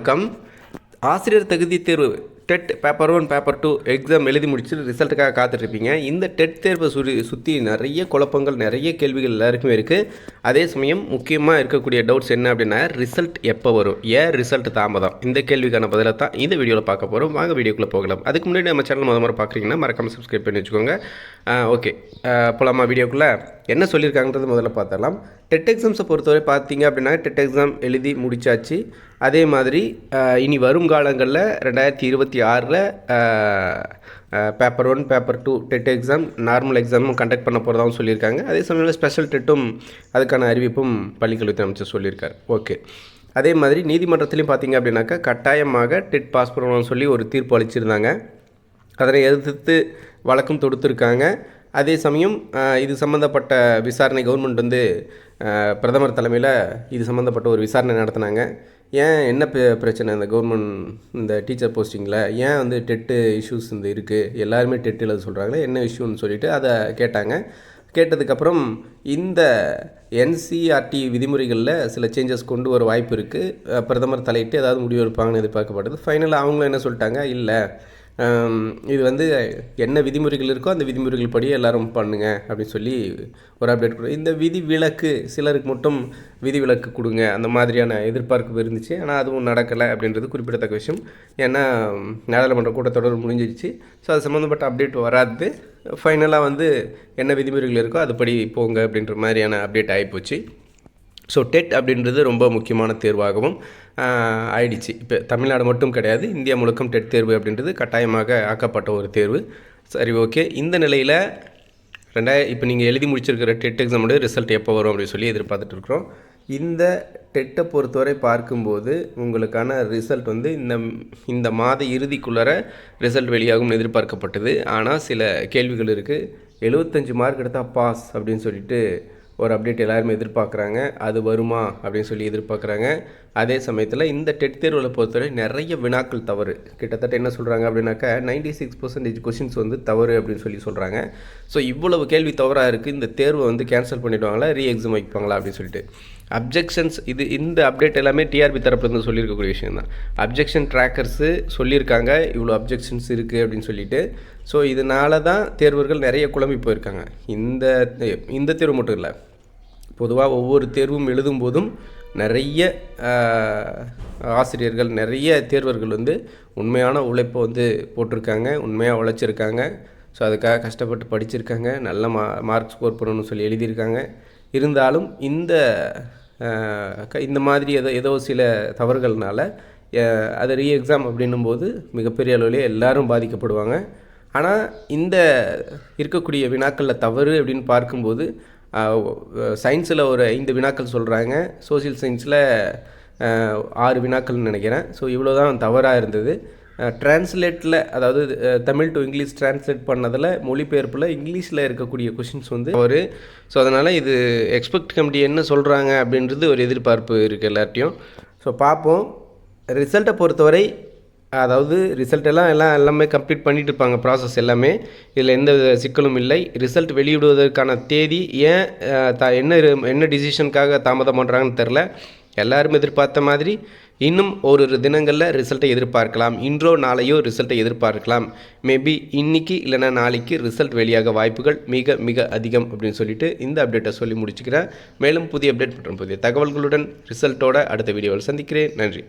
வணக்கம். ஆசிரியர் தகுதி தேர்வு டெட் பேப்பர் 1 பேப்பர் 2 எக்ஸாம் எழுதி முடிச்சுட்டு ரிசல்ட்டுக்காக காத்துட்ருப்பீங்க. இந்த டெட் தேர்வை சுற்றி நிறைய குழப்பங்கள், நிறைய கேள்விகள் எல்லாருக்குமே இருக்குது. அதே சமயம் முக்கியமாக இருக்கக்கூடிய டவுட்ஸ் என்ன அப்படின்னா, ரிசல்ட் எப்போ வரும், ஏன் ரிசல்ட் தாமதம், இந்த கேள்விக்கான பதிலை தான் இந்த வீடியோவில் பார்க்க போகிறோம். வாங்க வீடியோக்குள்ளே போகலாம். அதுக்கு முன்னாடி நம்ம சேனல் முறை பார்க்குறீங்கன்னா மறக்காமல் சப்ஸ்கிரைப் பண்ணி வச்சுக்கோங்க. ஓகே, போகலாமா வீடியோக்குள்ளே? என்ன சொல்லியிருக்காங்கன்றது முதல்ல பார்த்தலாம். டெட் எக்ஸாம்ஸை பொறுத்தவரை பார்த்தீங்க அப்படின்னா, டெட் எக்ஸாம் எழுதி முடித்தாச்சு. அதே மாதிரி இனி வரும் காலங்களில் 2026 paper 1 paper 2 TET exam normal எக்ஸாமும் கண்டக்ட் பண்ண போகிறதாகவும் சொல்லியிருக்காங்க. அதே சமயத்தில் ஸ்பெஷல் டெட்டும் அதுக்கான அறிவிப்பும் பள்ளிக்கல்வித்துறை அமைச்சர் சொல்லியிருக்கார். ஓகே, அதே மாதிரி நீதிமன்றத்துலேயும் பார்த்தீங்க அப்படின்னாக்கா கட்டாயமாக டெட் பாஸ் பண்ணணும்னு சொல்லி ஒரு தீர்ப்பு அளிச்சிருந்தாங்க. அதனை எதிர்த்து வழக்கும் தொடுத்திருக்காங்க. அதே சமயம் இது சம்மந்தப்பட்ட விசாரணை கவர்மெண்ட் வந்து பிரதமர் தலைமையில் இது சம்மந்தப்பட்ட ஒரு விசாரணை நடத்தினாங்க. ஏன் என்ன பிரச்சனை இந்த கவர்மெண்ட் இந்த டீச்சர் போஸ்டிங்கில் ஏன் வந்து டெட்டு இஷ்யூஸ் வந்து இருக்குது, எல்லாருமே டெட் எழுத சொல்கிறாங்களே, என்ன இஷ்யூன்னு சொல்லிட்டு அதை கேட்டாங்க. கேட்டதுக்கப்புறம் இந்த என்சிஆர்டி விதிமுறைகளில் சில சேஞ்சஸ் கொண்டு வர வாய்ப்பு இருக்குது. பிரதமர் தலையிட்டு ஏதாவது முடிவு எடுப்பாங்கன்னு எதிர்பார்க்கப்படுது. ஃபைனலாக அவங்களும் என்ன சொல்லிட்டாங்க, இல்லை இது வந்து என்ன விதிமுறைகள் இருக்கோ அந்த விதிமுறைகள் படி எல்லோரும் பண்ணுங்க அப்படின்னு சொல்லி ஒரு அப்டேட் கொடுங்க. இந்த விதி விலக்கு சிலருக்கு மட்டும் விதி விலக்கு கொடுங்க அந்த மாதிரியான எதிர்பார்ப்பு இருந்துச்சு. ஆனால் அதுவும் நடக்கலை அப்படின்றது குறிப்பிடத்தக்க விஷயம். ஏன்னா நாடாளுமன்ற கூட்டத்தொடர் முடிஞ்சிடுச்சு. ஸோ அது சம்மந்தப்பட்ட அப்டேட் வராது. ஃபைனலாக வந்து என்ன விதிமுறைகள் இருக்கோ அதுபடி போங்க அப்படின்ற மாதிரியான அப்டேட் ஆகிப்போச்சு. ஸோ டெட் அப்படின்றது ரொம்ப முக்கியமான தேர்வாகவும் ஆயிடுச்சு. இப்போ தமிழ்நாடு மட்டும் கிடையாது, இந்தியா முழுக்கம் டெட் தேர்வு அப்படின்றது கட்டாயமாக ஆக்கப்பட்ட ஒரு தேர்வு. சரி, ஓகே. இந்த நிலையில் இப்போ நீங்கள் எழுதி முடிச்சிருக்கிற டெட் எக்ஸாமோட ரிசல்ட் எப்போ வரும் அப்படின்னு சொல்லி எதிர்பார்த்துட்டு இருக்கிறோம். இந்த டெட்டை பொறுத்தவரை பார்க்கும்போது உங்களுக்கான ரிசல்ட் வந்து இந்த மாத இறுதிக்குள்ளார ரிசல்ட் வெளியாகும் எதிர்பார்க்கப்பட்டது. ஆனால் சில கேள்விகள் இருக்குது. 75 மார்க் எடுத்தால் பாஸ் அப்படின்னு சொல்லிட்டு ஒரு அப்டேட் எல்லாருமே எதிர்பார்க்குறாங்க. அது வருமா அப்படின்னு சொல்லி எதிர்பார்க்குறாங்க. அதே சமயத்தில் இந்த டெட் தேர்வில் பொறுத்தவரை நிறைய வினாக்கள் தவறு. கிட்டத்தட்ட என்ன சொல்கிறாங்க அப்படின்னாக்கா 96% கொஷின்ஸ் வந்து தவறு அப்படின்னு சொல்லி சொல்கிறாங்க. ஸோ இவ்வளவு கேள்வி தவறாக இருக்குது. இந்த தேர்வை வந்து கேன்சல் பண்ணிவிடுவாங்களா, ரீ எக்ஸாம் வைப்பாங்களா அப்படின்னு சொல்லிட்டு அப்ஜெக்ஷன்ஸ் இந்த அப்டேட் எல்லாமே டிஆர்பி தரப்புலேருந்து சொல்லியிருக்கக்கூடிய விஷயம் தான். அப்ஜெக்ஷன் ட்ராக்கர்ஸு சொல்லியிருக்காங்க இவ்வளோ அப்ஜெக்ஷன்ஸ் இருக்குது அப்படின்னு சொல்லிட்டு. ஸோ இதனால தான் தேர்வர்கள் நிறைய குழம்பி போயிருக்காங்க. இந்த தேர்வு மட்டும் இல்லை, பொதுவாக ஒவ்வொரு தேர்வும் எழுதும் போதும் நிறைய ஆசிரியர்கள், நிறைய தேர்வர்கள் வந்து உண்மையான உழைப்பை வந்து போட்டிருக்காங்க, உண்மையாக உழைச்சிருக்காங்க. ஸோ அதுக்காக கஷ்டப்பட்டு படிச்சிருக்காங்க, நல்ல மார்க் ஸ்கோர் பண்ணணும்னு சொல்லி எழுதியிருக்காங்க. இருந்தாலும் இந்த மாதிரி ஏதோ சில தவறுகள்னால அது ரீ எக்ஸாம் அப்படின்னும்போது மிகப்பெரிய அளவிலே எல்லோரும் பாதிக்கப்படுவாங்க. ஆனால் இந்த இருக்கக்கூடிய வினாக்களில் தவறு அப்படின்னு பார்க்கும்போது சயின்ஸில் ஒரு 5 வினாக்கள் சொல்கிறாங்க, சோசியல் சயின்ஸில் 6 வினாக்கள்னு நினைக்கிறேன். ஸோ இவ்வளோ தான் தவறாக இருந்தது. டிரான்ஸ்லேட்டில், அதாவது தமிழ் டு இங்கிலீஷ் டிரான்ஸ்லேட் பண்ணதில் மொழிபெயர்ப்பில் இங்கிலீஷில் இருக்கக்கூடிய கொஷின்ஸ் வந்து ஒரு ஸோ அதனால் இது எக்ஸ்பெக்ட் கமிட்டி என்ன சொல்கிறாங்க அப்படின்றது ஒரு எதிர்பார்ப்பு இருக்குது எல்லார்ட்டையும். ஸோ பார்ப்போம். ரிசல்ட்டை பொறுத்தவரை, அதாவது ரிசல்ட் எல்லாமே கம்ப்ளீட் பண்ணிட்டு இருப்பாங்க, ப்ராசஸ் எல்லாமே. இதில் எந்த சிக்கலும் இல்லை. ரிசல்ட் வெளியிடுவதற்கான தேதி ஏன் என்ன டிசிஷனுக்காக தாமதம் பண்ணுறாங்கன்னு தெரில. எல்லாரும் எதிர்பார்த்த மாதிரி இன்னும் ஒரு தினங்களில் ரிசல்ட்டை எதிர்பார்க்கலாம். இன்றோ நாளையோ ரிசல்ட்டை எதிர்பார்க்கலாம். மேபி இன்றைக்கி இல்லைனா நாளைக்கு ரிசல்ட் வெளியாக வாய்ப்புகள் மிக மிக அதிகம் அப்படின்னு சொல்லிட்டு இந்த அப்டேட்டை சொல்லி முடிச்சுக்கிறேன். மேலும் புதிய அப்டேட் மற்றும் புதிய தகவல்களுடன் ரிசல்ட்டோட அடுத்த வீடியோவில் சந்திக்கிறேன். நன்றி.